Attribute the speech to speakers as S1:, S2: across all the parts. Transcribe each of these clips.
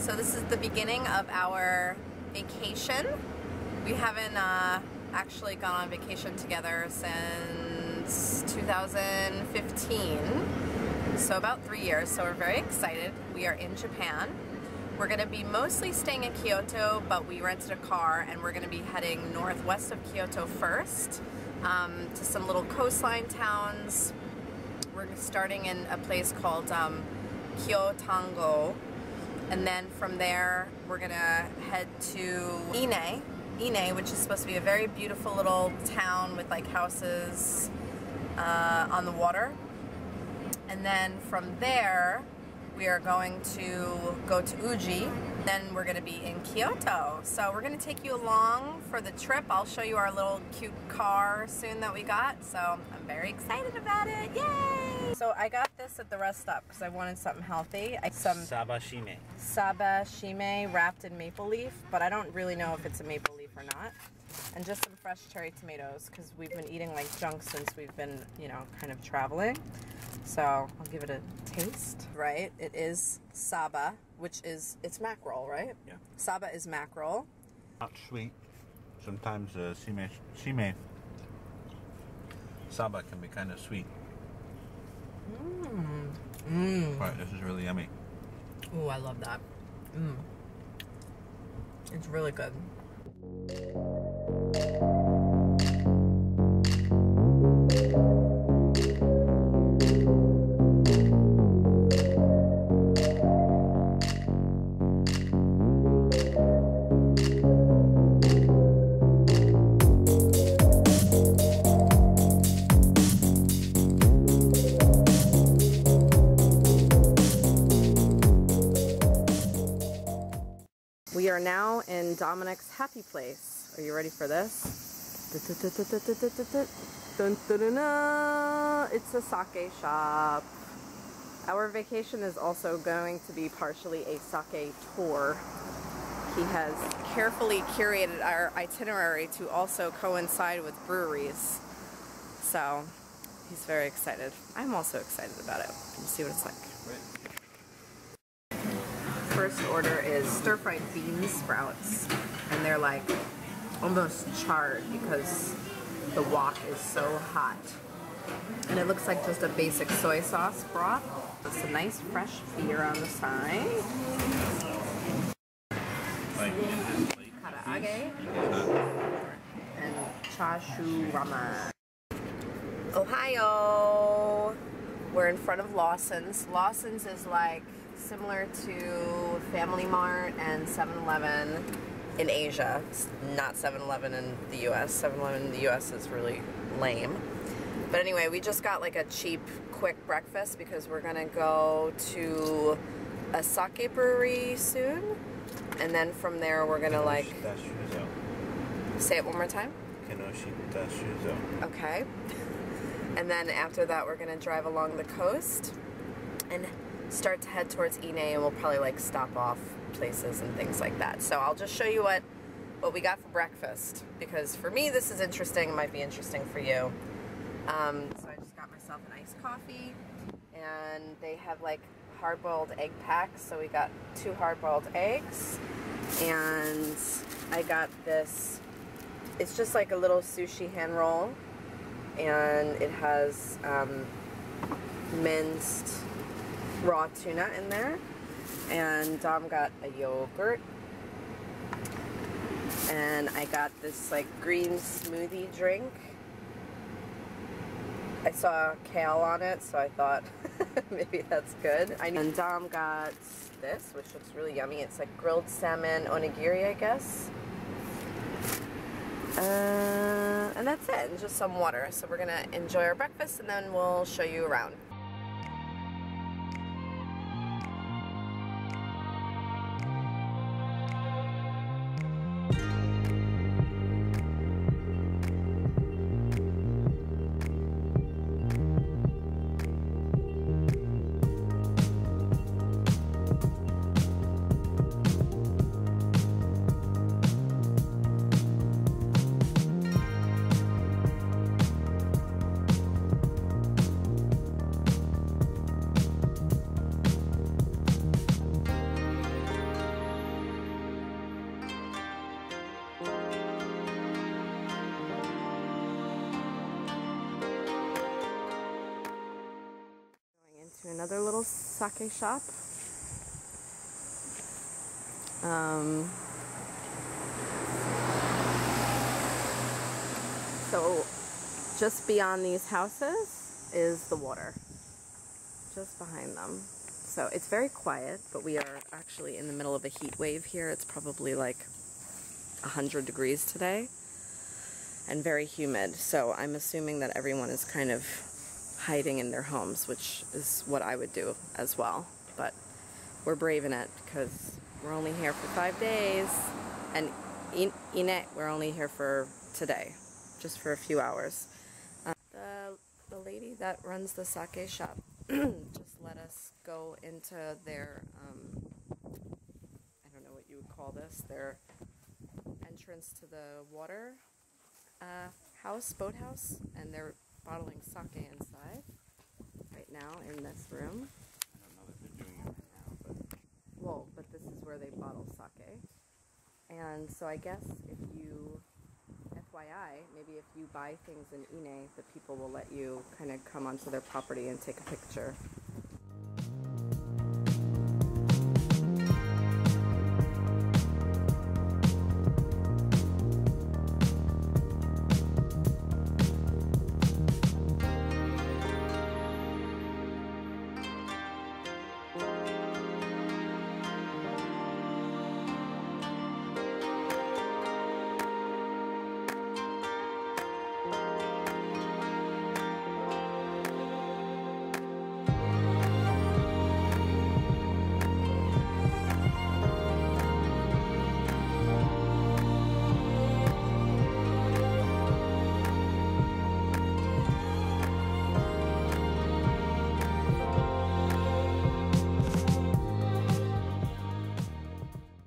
S1: So this is the beginning of our vacation. We haven't actually gone on vacation together since 2015. So about 3 years, so we're very excited. We are in Japan. We're gonna be mostly staying in Kyoto, but we rented a car and we're gonna be heading northwest of Kyoto first to some little coastline towns. We're starting in a place called Kyoto. And then from there, we're gonna head to Ine, which is supposed to be a very beautiful little town with like houses on the water. And then from there, we are going to go to Uji. Then we're gonna be in Kyoto. So we're gonna take you along for the trip. I'll show you our little cute car soon that we got. So I'm very excited about it, yay! So I got this at the rest stop because I wanted something healthy.
S2: Sabashime.
S1: Sabashime wrapped in maple leaf, but I don't really know if it's a maple leaf or not. And just some fresh cherry tomatoes because we've been eating like junk since we've been, you know, kind of traveling. So I'll give it a taste. Right, it is saba, which is, it's mackerel, right?
S2: Yeah.
S1: Saba is mackerel.
S2: Not sweet. Sometimes shime saba can be kind of sweet. But this is really yummy.
S1: Oh, I love that. It's really good. We are now in Dominic's happy place. Are you ready for this? It's a sake shop. Our vacation is also going to be partially a sake tour. He has carefully curated our itinerary to also coincide with breweries. So he's very excited. I'm also excited about it. We'll see what it's like. First order is stir-fried bean sprouts, and they're like almost charred because the wok is so hot. And it looks like just a basic soy sauce broth. Some nice fresh beer on the side. Karaage and chashu ramen. Ohio! We're in front of Lawson's. Lawson's is like similar to Family Mart and 7-Eleven in Asia. It's not 7-Eleven in the US. 7-Eleven in the US is really lame. But anyway, we just got like a cheap, quick breakfast because we're gonna go to a sake brewery soon. And then from there we're gonna like... Say it one more time? Okay. And then after that we're gonna drive along the coast and start to head towards Ine, and we'll probably like stop off places and things like that. So I'll just show you what we got for breakfast, because for me this is interesting. It might be interesting for you. So I just got myself an iced coffee, and they have like hard-boiled egg packs. So we got 2 hard-boiled eggs, and I got this. It's just like a little sushi hand roll, and it has minced raw tuna in there, and Dom got a yogurt, and I got this like green smoothie drink. I saw kale on it, so I thought maybe that's good. And Dom got this, which looks really yummy. It's like grilled salmon onigiri, I guess. And that's it, and just some water. So we're gonna enjoy our breakfast, and then we'll show you around. another little sake shop. So just beyond these houses is the water, just behind them. So it's very quiet, but we are actually in the middle of a heat wave here. It's probably like 100 degrees today and very humid. So I'm assuming that everyone is kind of hiding in their homes, which is what I would do as well. But we're braving it because we're only here for 5 days. And Ine, we're only here for today, just for a few hours. The lady that runs the sake shop just let us go into their, I don't know what you would call this, their entrance to the water boathouse, and they're bottling sake inside right now in this room.
S2: I don't know that they're doing it right now, but...
S1: Well, but this is where they bottle sake. And so I guess if you, FYI, maybe if you buy things in Ine, the people will let you kind of come onto their property and take a picture.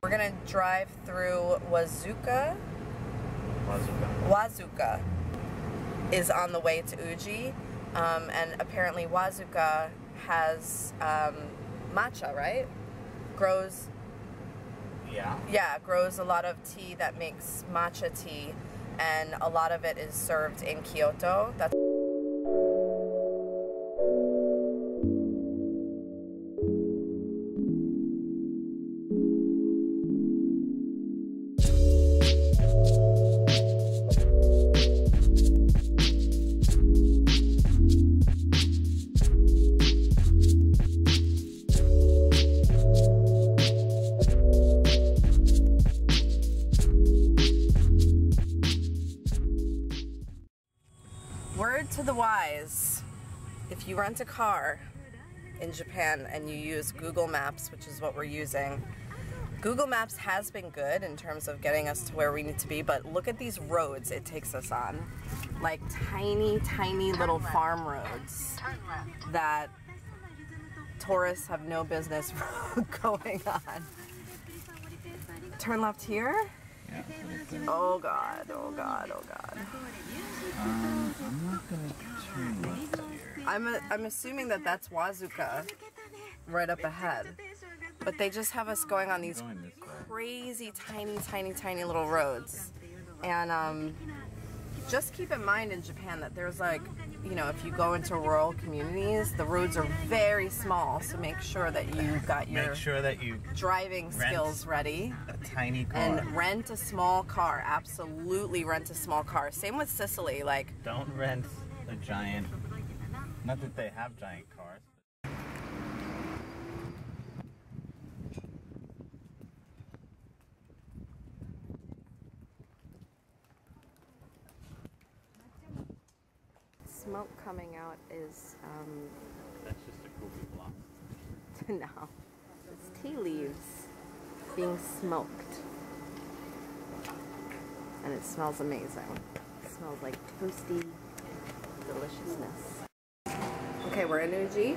S1: We're gonna drive through Wazuka. Wazuka is on the way to Uji, and apparently Wazuka has matcha, right? Grows. Yeah, grows a lot of tea that makes matcha tea, and a lot of it is served in Kyoto. That's word to the wise. If you rent a car in Japan and you use Google Maps, which is what we're using, Google Maps has been good in terms of getting us to where we need to be, but look at these roads it takes us on. Like tiny, tiny little farm roads that tourists have no business going on. Turn left here?
S2: Yeah.
S1: Oh God, oh God, oh God.
S2: I'm not gonna turn left here.
S1: I'm assuming that that's Wazuka right up ahead. But they just have us going on these crazy tiny, tiny, tiny little roads. And just keep in mind in Japan that there's like, you know, if you go into rural communities, the roads are very small, so make sure that you got your driving skills ready.
S2: A tiny car.
S1: And rent a small car. Absolutely rent a small car. Same with Sicily, like...
S2: Don't rent a giant... Not that they have giant cars.
S1: Smoke coming out is,
S2: That's just a goofy block.
S1: no, it's tea leaves being smoked. And it smells amazing. It smells like toasty deliciousness. Okay, we're in Uji,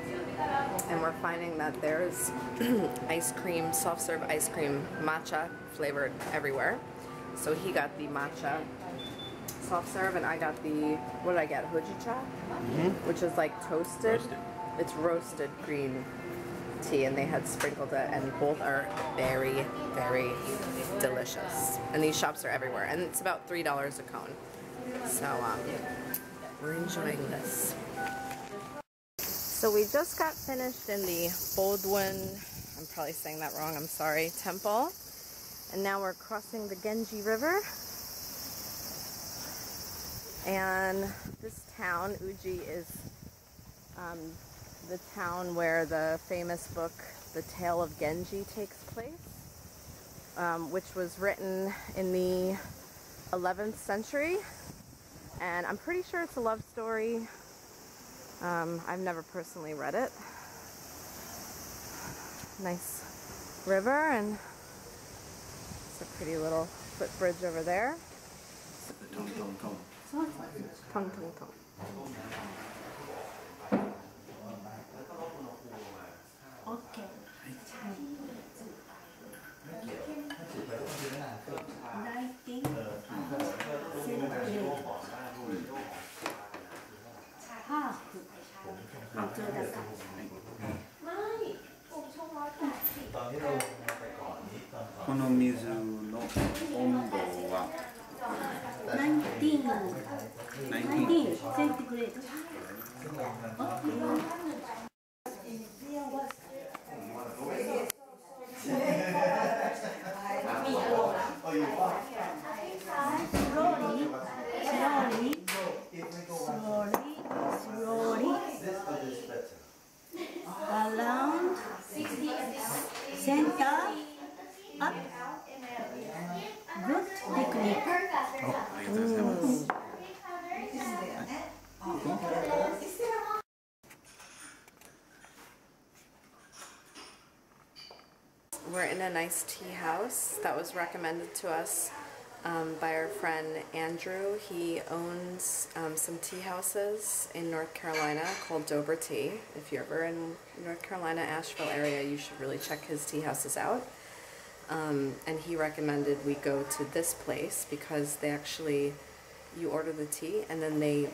S1: and we're finding that there's ice cream, soft serve ice cream, matcha flavored everywhere. So he got the matcha soft serve, and I got the, what did I get? Hojicha, which is like toasted. It's roasted green tea, and they had sprinkled it, and both are very, very delicious. And these shops are everywhere, and it's about $3 a cone. So we're enjoying this. So we just got finished in the Bodwin, I'm probably saying that wrong, I'm sorry, temple. And now we're crossing the Genji River. And this town, Uji, is the town where the famous book, The Tale of Genji, takes place, which was written in the 11th century. And I'm pretty sure it's a love story. I've never personally read it. Nice river, and it's a pretty little footbridge over there. Tong tong tong. Tong tong tong.
S3: Okay. Centigrade. Slowly. Around, center, up. Good technique.
S1: We're in a nice tea house that was recommended to us by our friend Andrew. He owns some tea houses in North Carolina called Dover Tea. If you're ever in North Carolina, Asheville area, you should really check his tea houses out. And he recommended we go to this place because they actually, you order the tea and then they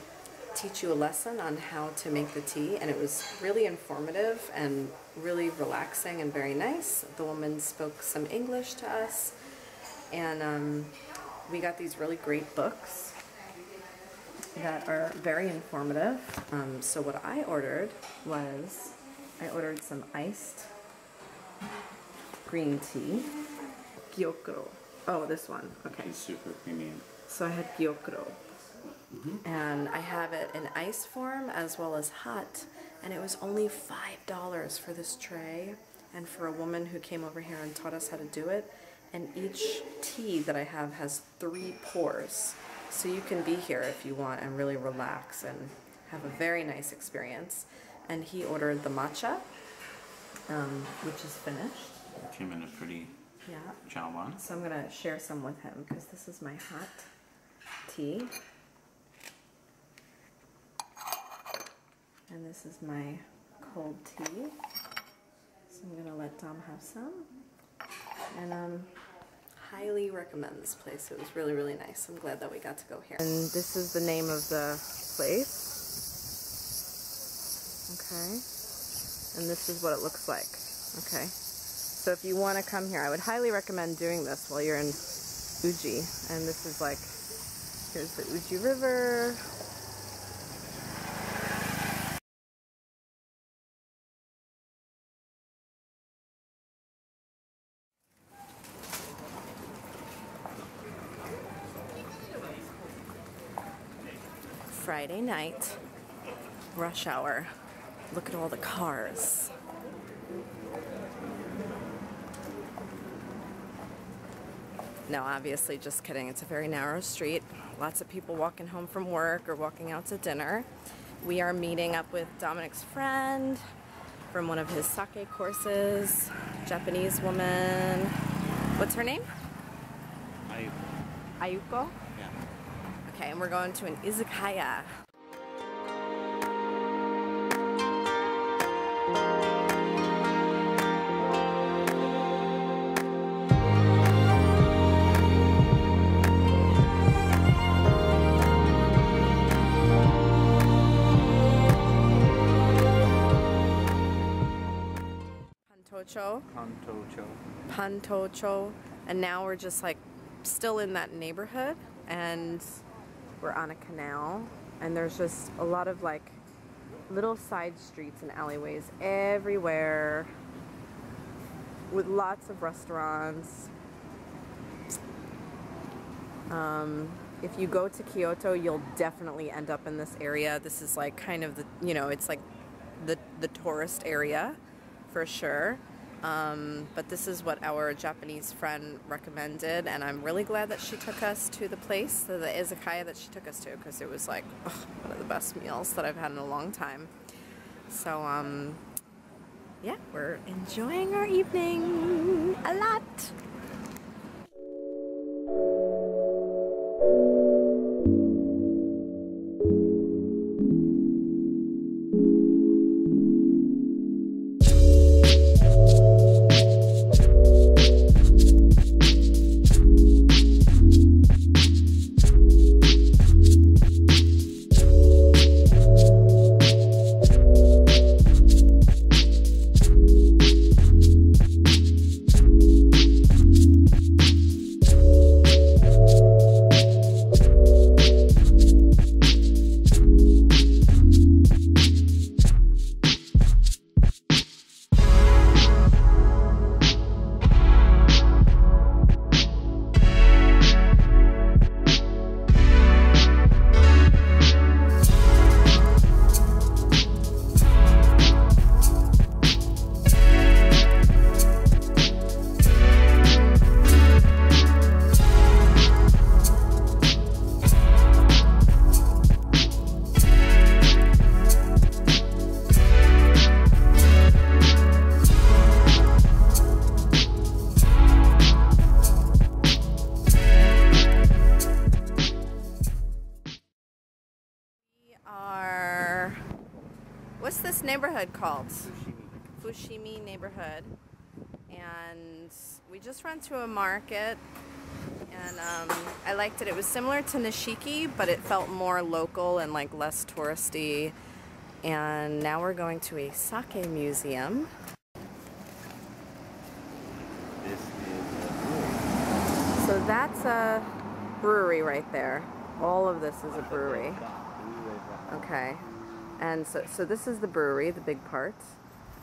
S1: teach you a lesson on how to make the tea, and it was really informative and really relaxing and very nice. The woman spoke some English to us, and we got these really great books that are very informative. So what I ordered was, I ordered some iced green tea, gyokuro. Oh, this one, okay.
S2: It's super premium.
S1: So I had gyokuro. And I have it in ice form as well as hot, and it was only $5 for this tray, and for a woman who came over here and taught us how to do it. And each tea that I have has 3 pours, so you can be here if you want and really relax and have a very nice experience. And he ordered the matcha, which is finished.
S2: It came in a pretty chawan.
S1: So I'm gonna share some with him because this is my hot tea. And this is my cold tea. So I'm gonna let Dom have some. And highly recommend this place. It was really, really nice. I'm glad that we got to go here. And this is the name of the place. Okay. And this is what it looks like. Okay. So if you want to come here, I would highly recommend doing this while you're in Uji. And this is like, here's the Uji River. Friday night, rush hour. Look at all the cars. No, obviously, just kidding. It's a very narrow street. Lots of people walking home from work or walking out to dinner. We are meeting up with Dominic's friend from one of his sake courses, Japanese woman. What's her name?
S2: Ayuko.
S1: Ayuko?
S2: Yeah.
S1: Okay, and we're going to an izakaya. Pantocho. And now we're just like still in that neighborhood, and we're on a canal, and there's just a lot of like little side streets and alleyways everywhere with lots of restaurants. If you go to Kyoto, you'll definitely end up in this area. This is like kind of the, you know, it's like the tourist area for sure. But this is what our Japanese friend recommended, and I'm really glad that she took us to the place, the izakaya that she took us to, because it was like one of the best meals that I've had in a long time. So, yeah, we're enjoying our evening a lot. What's this neighborhood called? Fushimi neighborhood. And we just ran to a market, and I liked it. It was similar to Nishiki, but it felt more local and like less touristy. And now we're going to a sake museum. So that's a brewery right there. All of this is a brewery. Okay. And so this is the brewery, the big part.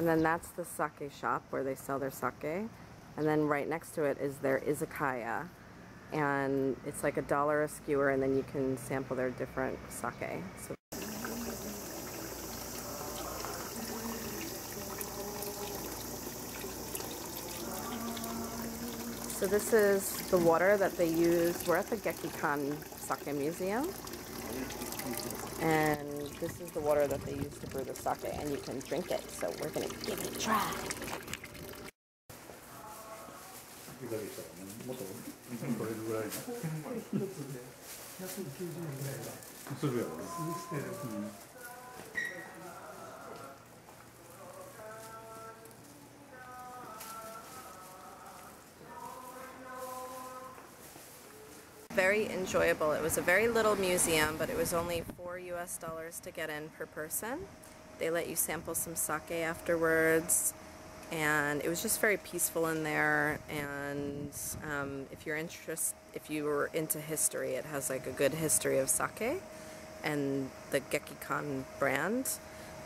S1: And then that's the sake shop where they sell their sake. And then right next to it is their izakaya. And it's like $1 a skewer, and then you can sample their different sake. So this is the water that they use. We're at the Gekikan Sake Museum. And this is the water that they use to brew the sake, and you can drink it. So we're going to give it a try. Very enjoyable. It was a very little museum, but it was only $4 US to get in per person. They let you sample some sake afterwards, and it was just very peaceful in there. And if you were into history, it has like a good history of sake and the Gekikan brand.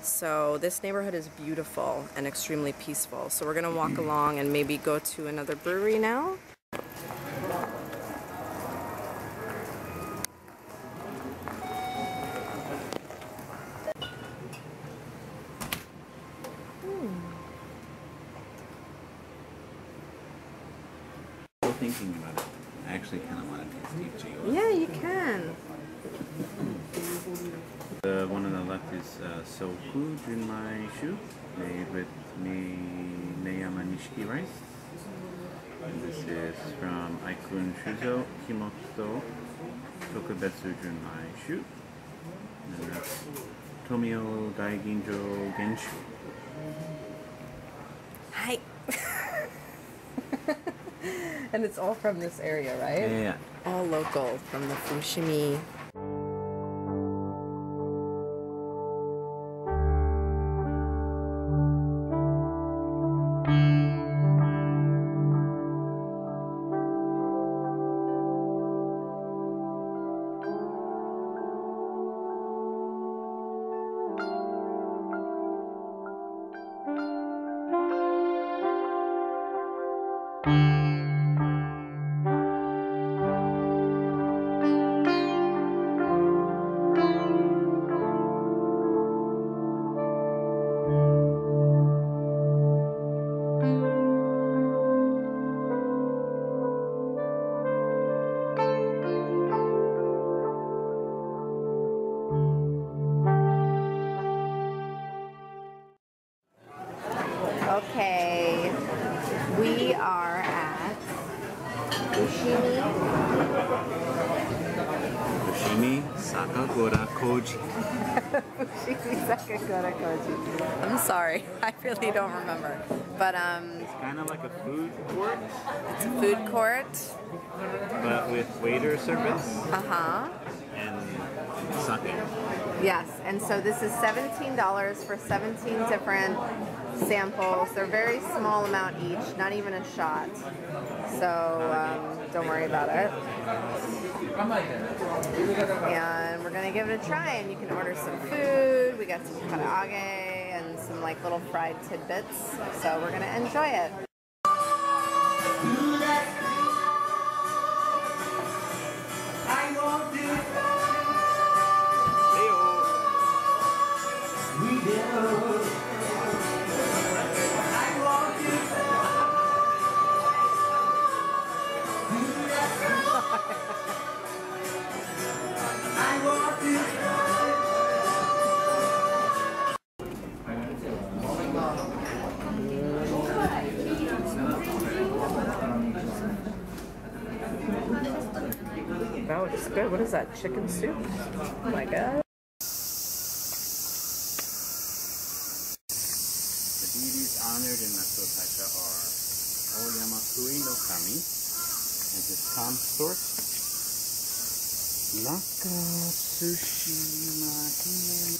S1: So this neighborhood is beautiful and extremely peaceful. So we're gonna walk along and maybe go to another brewery now.
S2: Thinking about it, I actually kind of want to taste Ichigo.
S1: Yeah, you can.
S2: The one on the left is Soku Junmai Shu, made with Neyama Nishiki rice. And this is from Aikun Shuzo Himoto Tokubetsu Junmai Shu. And that's Tomio Daiginjo Genshu.
S1: Hi. And it's all from this area, right?
S2: Yeah.
S1: All local from the Fushimi.
S2: Sakagora Koji.
S1: Sakagora Koji. I'm sorry, I really don't remember. But
S2: It's kind of like a food court,
S1: it's a food court.
S2: but with waiter service
S1: Uh-huh.
S2: and sake.
S1: Yes, and so this is $17 for 17 different samples. They're very small amount each, not even a shot. So don't worry about it. And we're gonna give it a try, and you can order some food. We got some karaage and some like little fried tidbits. So we're gonna enjoy it. That looks good. What is that? Chicken soup? Oh my god.
S2: The deities honored in Matsuotaka are Oyama Kui no Kami and his consort Nakatsushima Hime.